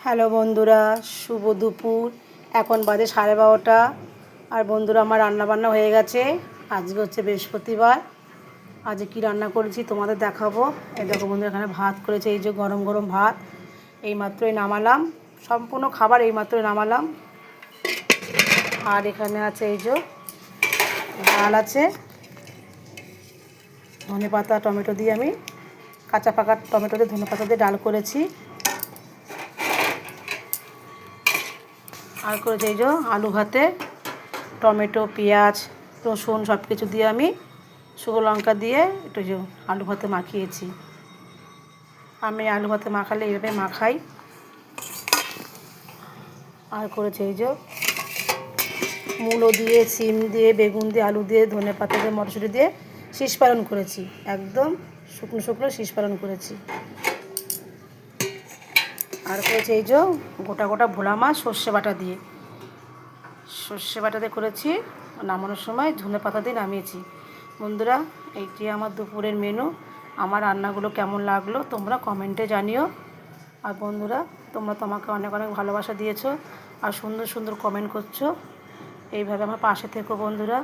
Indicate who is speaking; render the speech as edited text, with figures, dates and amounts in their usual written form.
Speaker 1: Hello বন্ধুরা, শুভ দুপুর। এখন বাজে 12:30। আর বন্ধুরা, আমার রান্নাবান্না হয়ে গেছে। আজকে হচ্ছে বৃহস্পতিবার। আজকে কি রান্না করেছি তোমাদের দেখাবো। এই দেখো বন্ধুরা, এখানে ভাত করেছে, এই যে গরম গরম ভাত এইমাত্রই নামালাম। সম্পূর্ণ খাবার এইমাত্রই নামালাম। আর এখানে আছে এই যে ডাল আছে, ধনেপাতা টমেটো দিয়ে আমি কাঁচা পাকা টমেটো দিয়ে ধনেপাতা দিয়ে ডাল করেছি। আর করেছি এই যে আলু ভাতে টমেটো পেঁয়াজ রসুন সব কিছু দিয়ে আমি শুকনো লঙ্কা দিয়ে একটু যে আলু ভাতে মাখিয়েছি। আমি আলু ভাতে মাখালে এইভাবে মাখাই। আর করেছি এই যে মূলো দিয়ে সিম দিয়ে বেগুন দিয়ে আলু দিয়ে ধনেপাতা দিয়ে মটরশুঁটি দিয়ে শীষ পালন করেছি। একদম শুকনো শুকনো শীষ পালন করেছি। আর করেছি এই যে গোটা গোটা ভোলা মাছ সর্ষে বাটা দিয়ে করেছি। নামানোর সময় ধনেপাতা দিয়ে নামিয়েছি। বন্ধুরা, এইটি আমার দুপুরের মেনু। আমার রান্নাগুলো কেমন লাগলো তোমরা কমেন্টে জানিও। আর বন্ধুরা, তোমরা তো আমাকে অনেক অনেক ভালোবাসা দিয়েছো আর সুন্দর সুন্দর কমেন্ট করছো। এইভাবে আমার পাশে থেকো বন্ধুরা।